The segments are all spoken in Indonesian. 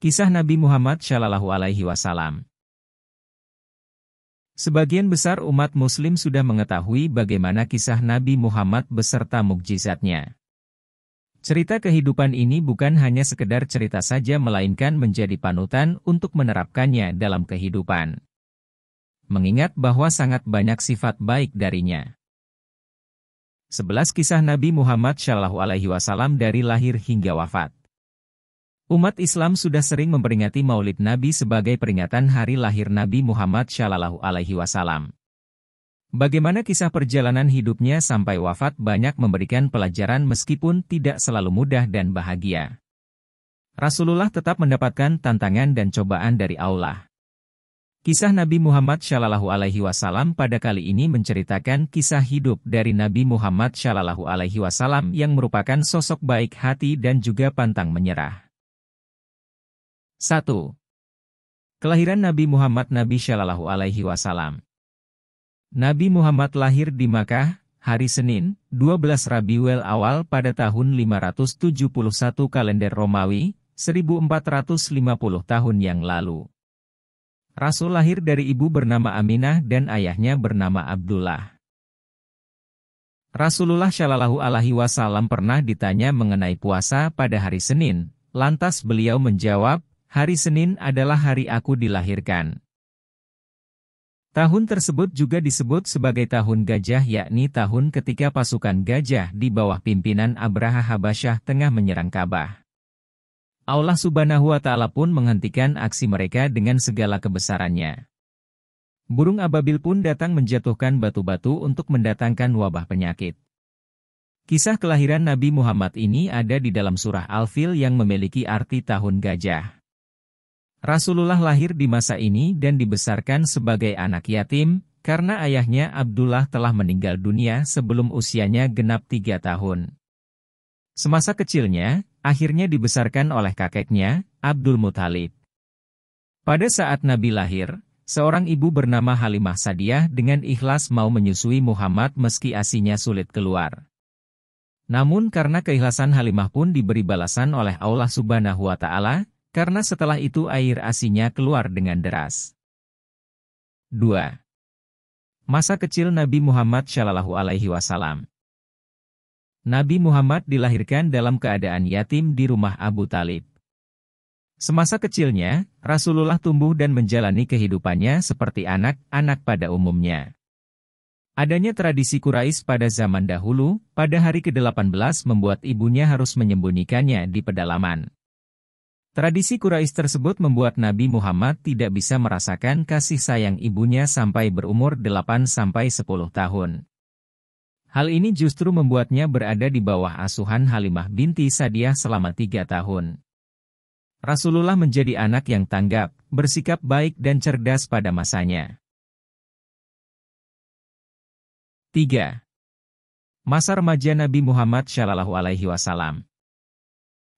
Kisah Nabi Muhammad Shallallahu Alaihi Wasallam. Sebagian besar umat Muslim sudah mengetahui bagaimana kisah Nabi Muhammad beserta mukjizatnya. Cerita kehidupan ini bukan hanya sekedar cerita saja, melainkan menjadi panutan untuk menerapkannya dalam kehidupan. Mengingat bahwa sangat banyak sifat baik darinya. 11 Kisah Nabi Muhammad Shallallahu Alaihi Wasallam dari lahir hingga wafat. Umat Islam sudah sering memperingati Maulid Nabi sebagai peringatan hari lahir Nabi Muhammad Shallallahu Alaihi Wasallam. Bagaimana kisah perjalanan hidupnya sampai wafat banyak memberikan pelajaran meskipun tidak selalu mudah dan bahagia. Rasulullah tetap mendapatkan tantangan dan cobaan dari Allah. Kisah Nabi Muhammad Shallallahu Alaihi Wasallam pada kali ini menceritakan kisah hidup dari Nabi Muhammad Shallallahu Alaihi Wasallam yang merupakan sosok baik hati dan juga pantang menyerah. 1. Kelahiran Nabi Muhammad. Nabi Shallallahu Alaihi Wasallam. Nabi Muhammad lahir di Makkah, hari Senin, 12 Rabiul Awal pada tahun 571 kalender Romawi, 1450 tahun yang lalu. Rasul lahir dari ibu bernama Aminah dan ayahnya bernama Abdullah. Rasulullah Shallallahu Alaihi Wasallam pernah ditanya mengenai puasa pada hari Senin, lantas beliau menjawab, "Hari Senin adalah hari aku dilahirkan." Tahun tersebut juga disebut sebagai tahun gajah, yakni tahun ketika pasukan gajah di bawah pimpinan Abraha Habasyah tengah menyerang Ka'bah. Allah Subhanahu wa Ta'ala pun menghentikan aksi mereka dengan segala kebesarannya. Burung ababil pun datang menjatuhkan batu-batu untuk mendatangkan wabah penyakit. Kisah kelahiran Nabi Muhammad ini ada di dalam surah Al-Fil yang memiliki arti tahun gajah. Rasulullah lahir di masa ini dan dibesarkan sebagai anak yatim, karena ayahnya Abdullah telah meninggal dunia sebelum usianya genap 3 tahun. Semasa kecilnya, akhirnya dibesarkan oleh kakeknya, Abdul Muthalib. Pada saat Nabi lahir, seorang ibu bernama Halimah Sa'diyah dengan ikhlas mau menyusui Muhammad meski ASInya sulit keluar. Namun karena keikhlasan Halimah pun diberi balasan oleh Allah Subhanahu wa Ta'ala, karena setelah itu air ASInya keluar dengan deras. 2. Masa kecil Nabi Muhammad Shallallahu Alaihi Wasallam. Nabi Muhammad dilahirkan dalam keadaan yatim di rumah Abu Talib. Semasa kecilnya, Rasulullah tumbuh dan menjalani kehidupannya seperti anak-anak pada umumnya. Adanya tradisi Quraisy pada zaman dahulu, pada hari ke-18 membuat ibunya harus menyembunyikannya di pedalaman. Tradisi Quraisy tersebut membuat Nabi Muhammad tidak bisa merasakan kasih sayang ibunya sampai berumur 8-10 tahun. Hal ini justru membuatnya berada di bawah asuhan Halimah binti Sa'diyah selama 3 tahun. Rasulullah menjadi anak yang tanggap, bersikap baik dan cerdas pada masanya. 3. Masa remaja Nabi Muhammad Shallallahu Alaihi Wasallam.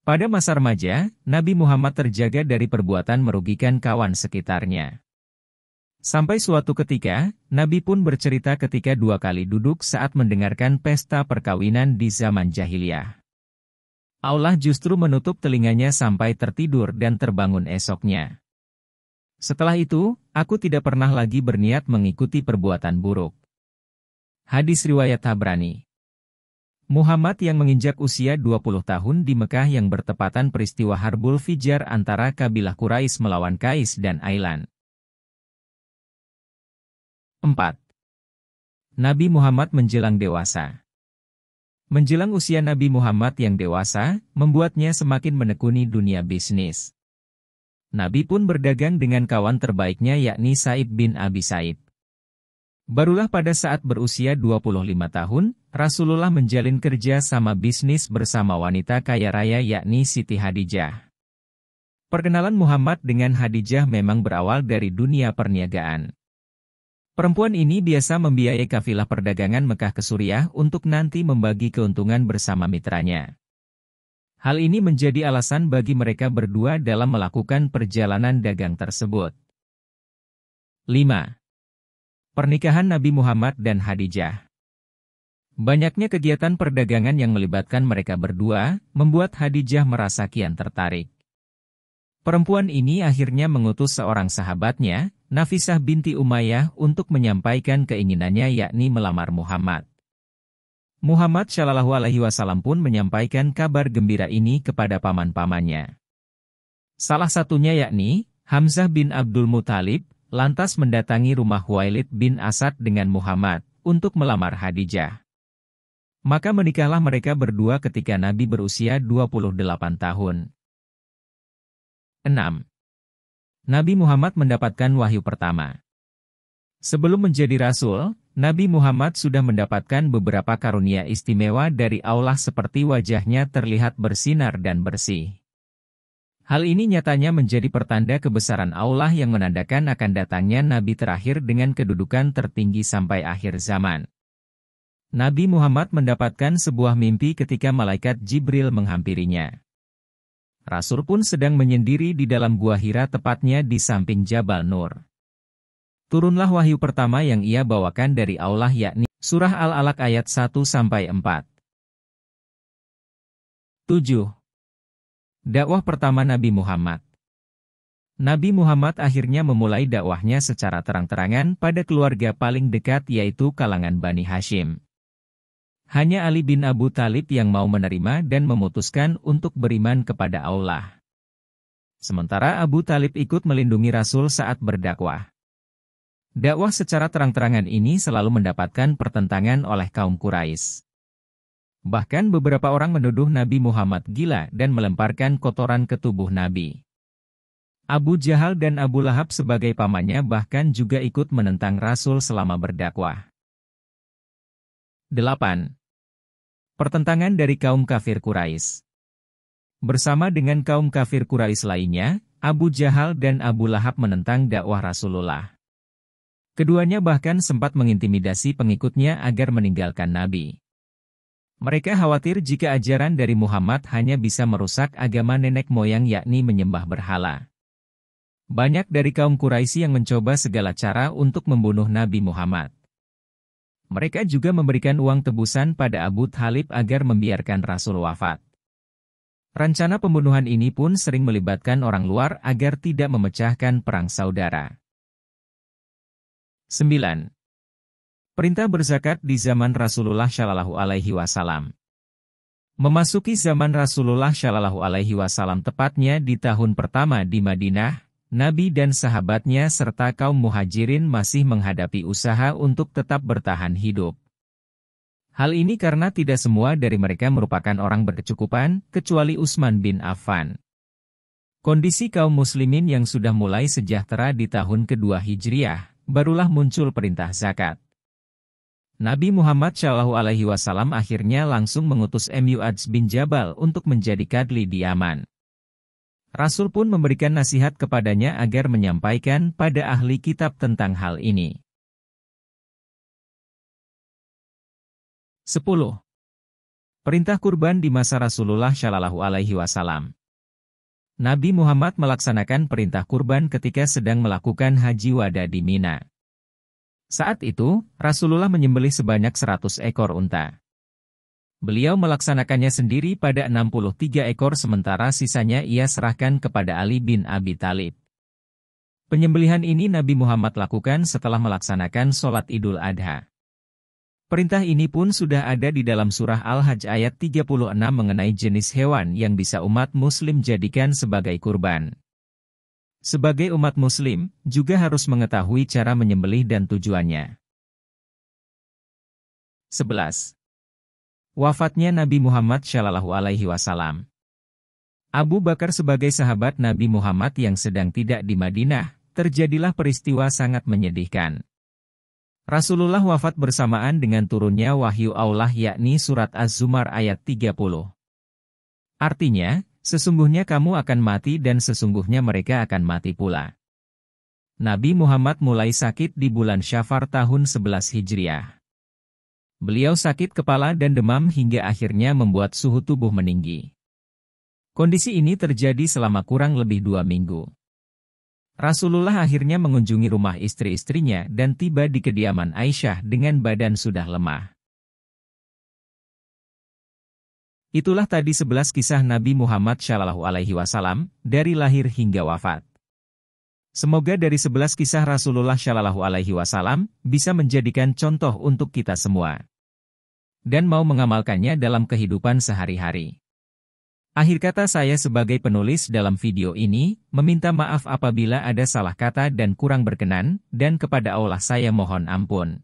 Pada masa remaja, Nabi Muhammad terjaga dari perbuatan merugikan kawan sekitarnya. Sampai suatu ketika, Nabi pun bercerita ketika 2 kali duduk saat mendengarkan pesta perkawinan di zaman jahiliyah. Allah justru menutup telinganya sampai tertidur dan terbangun esoknya. Setelah itu, aku tidak pernah lagi berniat mengikuti perbuatan buruk. Hadis riwayat Tabrani. Muhammad yang menginjak usia 20 tahun di Mekah yang bertepatan peristiwa Harbul Fijar antara kabilah Quraisy melawan Qais dan Ailan. 4. Nabi Muhammad menjelang dewasa. Menjelang usia Nabi Muhammad yang dewasa, membuatnya semakin menekuni dunia bisnis. Nabi pun berdagang dengan kawan terbaiknya yakni Sa'ib bin Abi Sa'id. Barulah pada saat berusia 25 tahun, Rasulullah menjalin kerja sama bisnis bersama wanita kaya raya yakni Siti Hadijah. Perkenalan Muhammad dengan Hadijah memang berawal dari dunia perniagaan. Perempuan ini biasa membiayai kafilah perdagangan Mekah ke Suriah untuk nanti membagi keuntungan bersama mitranya. Hal ini menjadi alasan bagi mereka berdua dalam melakukan perjalanan dagang tersebut. 5. Pernikahan Nabi Muhammad dan Hadijah. Banyaknya kegiatan perdagangan yang melibatkan mereka berdua, membuat Hadijah merasa kian tertarik. Perempuan ini akhirnya mengutus seorang sahabatnya, Nafisah binti Umayyah, untuk menyampaikan keinginannya yakni melamar Muhammad. Muhammad Shallallahu Alaihi Wasallam pun menyampaikan kabar gembira ini kepada paman-pamannya. Salah satunya yakni Hamzah bin Abdul Muthalib, lantas mendatangi rumah Khuwailid bin Asad dengan Muhammad untuk melamar Khadijah. Maka menikahlah mereka berdua ketika Nabi berusia 28 tahun. 6. Nabi Muhammad mendapatkan wahyu pertama. Sebelum menjadi rasul, Nabi Muhammad sudah mendapatkan beberapa karunia istimewa dari Allah seperti wajahnya terlihat bersinar dan bersih. Hal ini nyatanya menjadi pertanda kebesaran Allah yang menandakan akan datangnya Nabi terakhir dengan kedudukan tertinggi sampai akhir zaman. Nabi Muhammad mendapatkan sebuah mimpi ketika malaikat Jibril menghampirinya. Rasul pun sedang menyendiri di dalam gua Hira, tepatnya di samping Jabal Nur. Turunlah wahyu pertama yang ia bawakan dari Allah yakni Surah Al-Alaq ayat 1-4. 7. Dakwah pertama Nabi Muhammad. Nabi Muhammad akhirnya memulai dakwahnya secara terang-terangan pada keluarga paling dekat yaitu kalangan Bani Hashim. Hanya Ali bin Abu Thalib yang mau menerima dan memutuskan untuk beriman kepada Allah. Sementara Abu Thalib ikut melindungi Rasul saat berdakwah. Dakwah secara terang-terangan ini selalu mendapatkan pertentangan oleh kaum Quraisy. Bahkan beberapa orang menuduh Nabi Muhammad gila dan melemparkan kotoran ke tubuh Nabi. Abu Jahal dan Abu Lahab sebagai pamannya bahkan juga ikut menentang Rasul selama berdakwah. 8. Pertentangan dari kaum kafir Quraisy. Bersama dengan kaum kafir Quraisy lainnya, Abu Jahal dan Abu Lahab menentang dakwah Rasulullah. Keduanya bahkan sempat mengintimidasi pengikutnya agar meninggalkan Nabi. Mereka khawatir jika ajaran dari Muhammad hanya bisa merusak agama nenek moyang yakni menyembah berhala. Banyak dari kaum Quraisy yang mencoba segala cara untuk membunuh Nabi Muhammad. Mereka juga memberikan uang tebusan pada Abu Thalib agar membiarkan Rasul wafat. Rencana pembunuhan ini pun sering melibatkan orang luar agar tidak memecahkan perang saudara. 9. Perintah berzakat di zaman Rasulullah Shallallahu Alaihi Wasallam. Memasuki zaman Rasulullah Shallallahu Alaihi Wasallam tepatnya di tahun pertama di Madinah, Nabi dan sahabatnya serta kaum muhajirin masih menghadapi usaha untuk tetap bertahan hidup. Hal ini karena tidak semua dari mereka merupakan orang berkecukupan, kecuali Utsman bin Affan. Kondisi kaum muslimin yang sudah mulai sejahtera di tahun kedua Hijriah, barulah muncul perintah zakat. Nabi Muhammad Shallallahu Alaihi Wasallam akhirnya langsung mengutus Mu'adz bin Jabal untuk menjadi kadli di Yaman. Rasul pun memberikan nasihat kepadanya agar menyampaikan pada ahli kitab tentang hal ini. 10. Perintah kurban di masa Rasulullah Shallallahu Alaihi Wasallam. Nabi Muhammad melaksanakan perintah kurban ketika sedang melakukan haji wada di Mina. Saat itu, Rasulullah menyembelih sebanyak 100 ekor unta. Beliau melaksanakannya sendiri pada 63 ekor sementara sisanya ia serahkan kepada Ali bin Abi Thalib. Penyembelihan ini Nabi Muhammad lakukan setelah melaksanakan sholat Idul Adha. Perintah ini pun sudah ada di dalam surah Al-Hajj ayat 36 mengenai jenis hewan yang bisa umat muslim jadikan sebagai kurban. Sebagai umat muslim, juga harus mengetahui cara menyembelih dan tujuannya. 11. Wafatnya Nabi Muhammad Shallallahu Alaihi Wasallam. Abu Bakar sebagai sahabat Nabi Muhammad yang sedang tidak di Madinah, terjadilah peristiwa sangat menyedihkan. Rasulullah wafat bersamaan dengan turunnya wahyu Allah yakni surat Az-Zumar ayat 30. Artinya, sesungguhnya kamu akan mati dan sesungguhnya mereka akan mati pula. Nabi Muhammad mulai sakit di bulan Syafar tahun 11 Hijriah. Beliau sakit kepala dan demam hingga akhirnya membuat suhu tubuh meninggi. Kondisi ini terjadi selama kurang lebih 2 minggu. Rasulullah akhirnya mengunjungi rumah istri-istrinya dan tiba di kediaman Aisyah dengan badan sudah lemah. Itulah tadi 11 kisah Nabi Muhammad SAW, dari lahir hingga wafat. Semoga dari 11 kisah Rasulullah SAW, bisa menjadikan contoh untuk kita semua. Dan mau mengamalkannya dalam kehidupan sehari-hari. Akhir kata saya sebagai penulis dalam video ini, meminta maaf apabila ada salah kata dan kurang berkenan, dan kepada Allah saya mohon ampun.